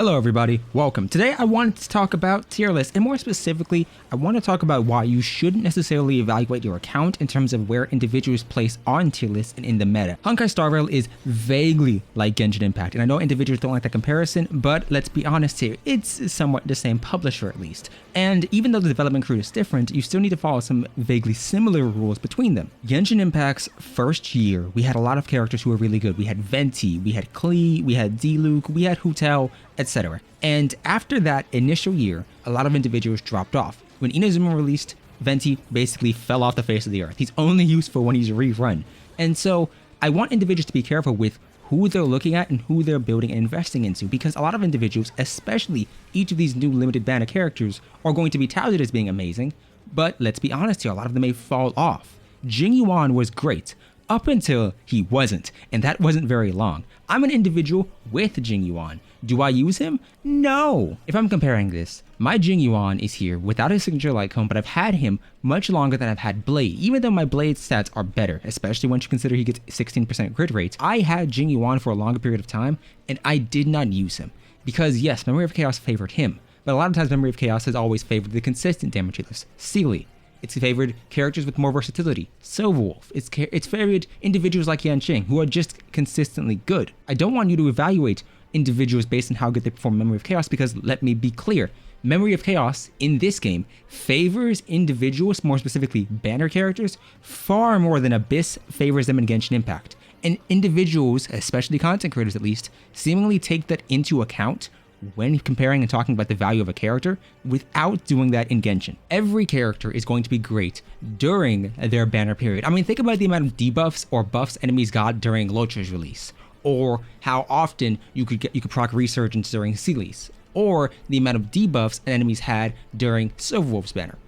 Hello everybody, welcome. Today I wanted to talk about tier lists, and more specifically, I want to talk about why you shouldn't necessarily evaluate your account in terms of where individuals place on tier lists and in the meta. Honkai Star Rail is vaguely like Genshin Impact, and I know individuals don't like that comparison, but let's be honest here, it's somewhat the same publisher at least. And even though the development crew is different, you still need to follow some vaguely similar rules between them. Genshin Impact's first year, we had a lot of characters who were really good. We had Venti, we had Klee, we had Diluc, we had Hutel, etc. And after that initial year, a lot of individuals dropped off. When Inazuma released, Venti basically fell off the face of the earth. He's only useful when he's rerun. And so I want individuals to be careful with who they're looking at and who they're building and investing into, because a lot of individuals, especially each of these new limited banner characters, are going to be touted as being amazing, but let's be honest here, a lot of them may fall off. Jing Yuan was great, up until he wasn't, and that wasn't very long. I'm an individual with Jing Yuan. Do I use him? No! If I'm comparing this, my Jing Yuan is here without his signature light cone, but I've had him much longer than I've had Blade, even though my Blade stats are better, especially once you consider he gets 16% crit rates. I had Jing Yuan for a longer period of time, and I did not use him. Because yes, Memory of Chaos favored him, but a lot of times Memory of Chaos has always favored the consistent damage dealers. Sealy. It's favored characters with more versatility. Silverwolf. It's favored individuals like Yanqing, who are just consistently good. I don't want you to evaluate individuals based on how good they perform Memory of Chaos, because let me be clear, Memory of Chaos in this game favors individuals, more specifically banner characters, far more than Abyss favors them in Genshin Impact. And individuals, especially content creators at least, seemingly take that into account when comparing and talking about the value of a character without doing that in Genshin. Every character is going to be great during their banner period. I mean, think about the amount of debuffs or buffs enemies got during Lotra's release, or how often you could proc Resurgence during Sealy's, or the amount of debuffs enemies had during Silverwolf's banner.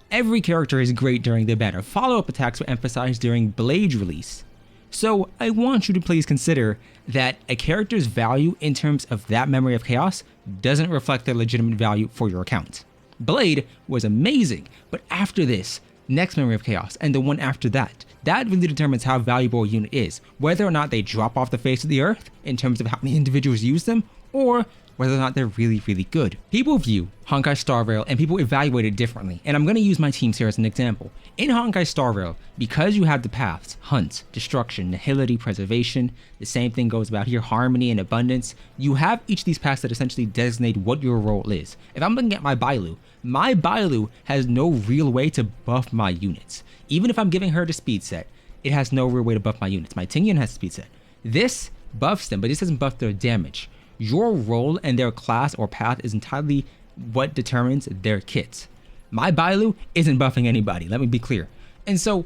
Every character is great during their banner. Follow-up attacks were emphasized during Blade's release. So I want you to please consider that a character's value in terms of that Memory of Chaos doesn't reflect their legitimate value for your account. Blade was amazing, but after this, next Memory of Chaos and the one after that, that really determines how valuable a unit is, whether or not they drop off the face of the earth in terms of how many individuals use them, or whether or not they're really, really good. People view Honkai Star Rail and people evaluate it differently, and I'm going to use my teams here as an example. In Honkai Star Rail, because you have the paths, Hunt, Destruction, Nihility, Preservation, the same thing goes about here, Harmony and Abundance, you have each of these paths that essentially designate what your role is. If I'm looking at my Bailu has no real way to buff my units. Even if I'm giving her the speed set, it has no real way to buff my units. My Tingyun has speed set. This buffs them, but this doesn't buff their damage. Your role and their class or path is entirely what determines their kits. My Bailu isn't buffing anybody, let me be clear. And so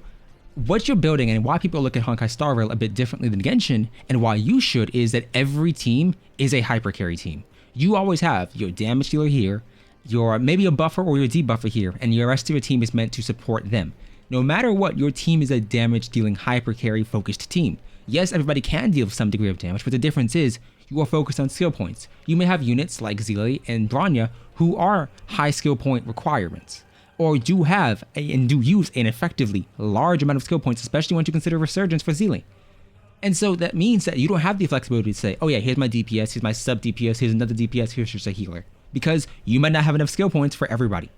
what you're building and why people look at Honkai Star Rail a bit differently than Genshin, and why you should, is that every team is a hyper carry team. You always have your damage dealer here, your maybe a buffer or your debuffer here, and your rest of your team is meant to support them. No matter what, your team is a damage dealing hyper carry focused team. Yes, everybody can deal some degree of damage, but the difference is you are focused on skill points. You may have units like Zealey and Bronya who are high skill point requirements, or do have and do use an effectively large amount of skill points, especially once you consider Resurgence for Zealey. And so that means that you don't have the flexibility to say, oh yeah, here's my DPS, here's my sub DPS, here's another DPS, here's just a healer, because you might not have enough skill points for everybody.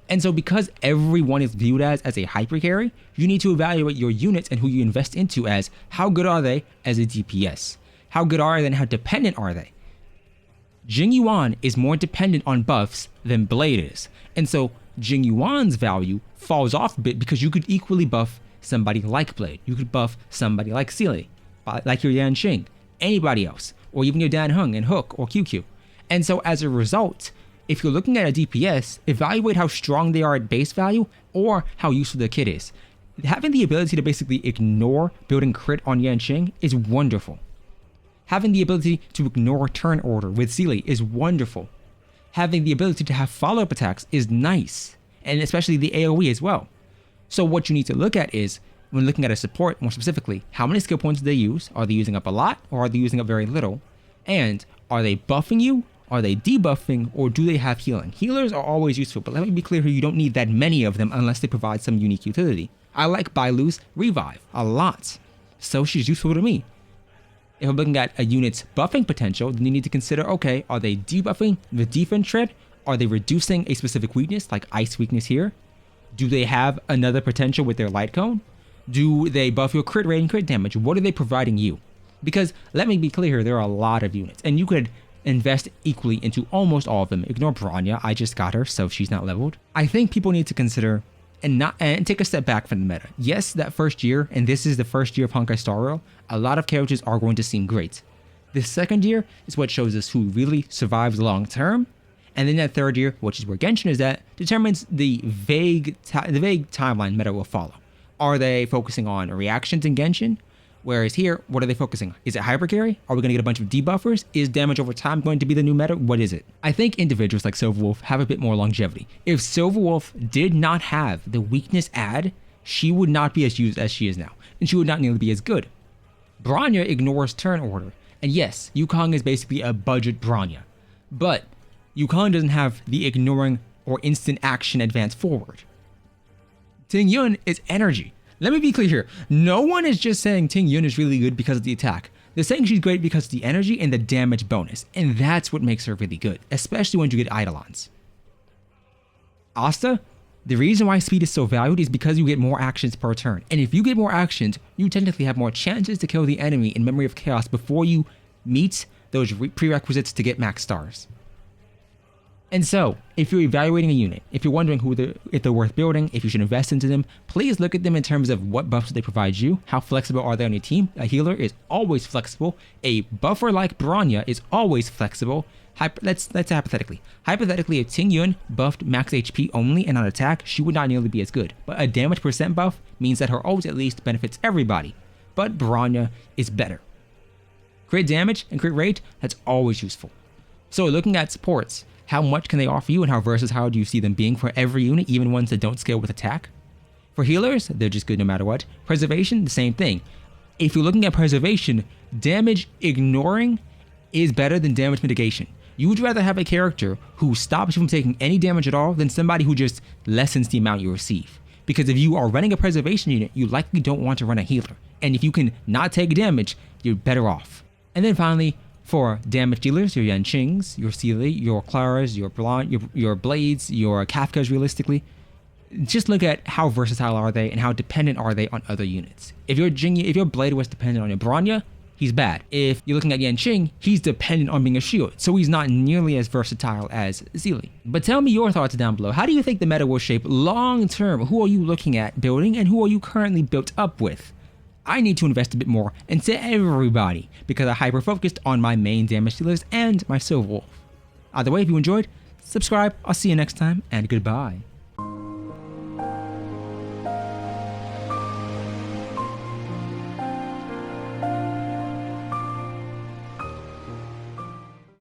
And so because everyone is viewed as a hyper carry, you need to evaluate your units and who you invest into as how good are they as a DPS? How good are they and how dependent are they? Jing Yuan is more dependent on buffs than Blade is. And so Jing Yuan's value falls off a bit because you could equally buff somebody like Blade. You could buff somebody like Sealy, like your Yanqing, anybody else, or even your Dan Heng and Hook or QQ. And so as a result, if you're looking at a DPS, evaluate how strong they are at base value or how useful their kit is. Having the ability to basically ignore building crit on Yanqing is wonderful. Having the ability to ignore turn order with Sealy is wonderful. Having the ability to have follow-up attacks is nice, and especially the AoE as well. So what you need to look at is, when looking at a support more specifically, how many skill points do they use? Are they using up a lot or are they using up very little? And are they buffing you? Are they debuffing, or do they have healing? Healers are always useful, but let me be clear here, you don't need that many of them unless they provide some unique utility. I like Bailu's Revive a lot, so she's useful to me. If I'm looking at a unit's buffing potential, then you need to consider, okay, are they debuffing the defense shred? Are they reducing a specific weakness, like ice weakness here? Do they have another potential with their light cone? Do they buff your crit rate and crit damage? What are they providing you? Because let me be clear here, there are a lot of units, and you could invest equally into almost all of them. Ignore Bronya, I just got her, so she's not leveled. I think people need to consider and take a step back from the meta. Yes, that first year, and this is the first year of Honkai Star Rail, a lot of characters are going to seem great. The second year is what shows us who really survives long term, and then that third year, which is where Genshin is at, determines the vague timeline meta will follow. Are they focusing on reactions in Genshin? Whereas here, what are they focusing on? Is it hypercarry? Are we going to get a bunch of debuffers? Is damage over time going to be the new meta? What is it? I think individuals like Silverwolf have a bit more longevity. If Silverwolf did not have the weakness add, she would not be as used as she is now, and she would not nearly be as good. Bronya ignores turn order, and yes, Yukong is basically a budget Bronya, but Yukong doesn't have the ignoring or instant action advance forward. Ting Yun is energy. Let me be clear here. No one is just saying Ting Yun is really good because of the attack. They're saying she's great because of the energy and the damage bonus, and that's what makes her really good, especially when you get Eidolons. Asta, the reason why speed is so valued is because you get more actions per turn, and if you get more actions, you technically have more chances to kill the enemy in Memory of Chaos before you meet those prerequisites to get max stars. And so, if you're evaluating a unit, if you're wondering if they're worth building, if you should invest into them, please look at them in terms of what buffs they provide you, how flexible are they on your team. A healer is always flexible. A buffer like Bronya is always flexible. Let's hypothetically. Hypothetically, if Ting Yun buffed max HP only and on attack, she would not nearly be as good. But a damage percent buff means that her ult at least benefits everybody. But Bronya is better. Crit damage and crit rate, that's always useful. So looking at supports, how much can they offer you and how versatile do you see them being for every unit, even ones that don't scale with attack? For healers, they're just good no matter what. Preservation, the same thing. If you're looking at preservation, damage ignoring is better than damage mitigation. You would rather have a character who stops you from taking any damage at all than somebody who just lessens the amount you receive. Because if you are running a preservation unit, you likely don't want to run a healer. And if you can not take damage, you're better off. And then finally, for damage dealers, your Yanqings, your Sealy, your Claras, your Blades, your Kafkas realistically, just look at how versatile are they and how dependent are they on other units. If your Blade was dependent on your Bronya, he's bad. If you're looking at Yanqing, he's dependent on being a shield, so he's not nearly as versatile as Sealy. But tell me your thoughts down below. How do you think the meta will shape long term? Who are you looking at building and who are you currently built up with? I need to invest a bit more into everybody because I hyper-focused on my main damage dealers and my Silverwolf. Either way, if you enjoyed, subscribe, I'll see you next time, and goodbye.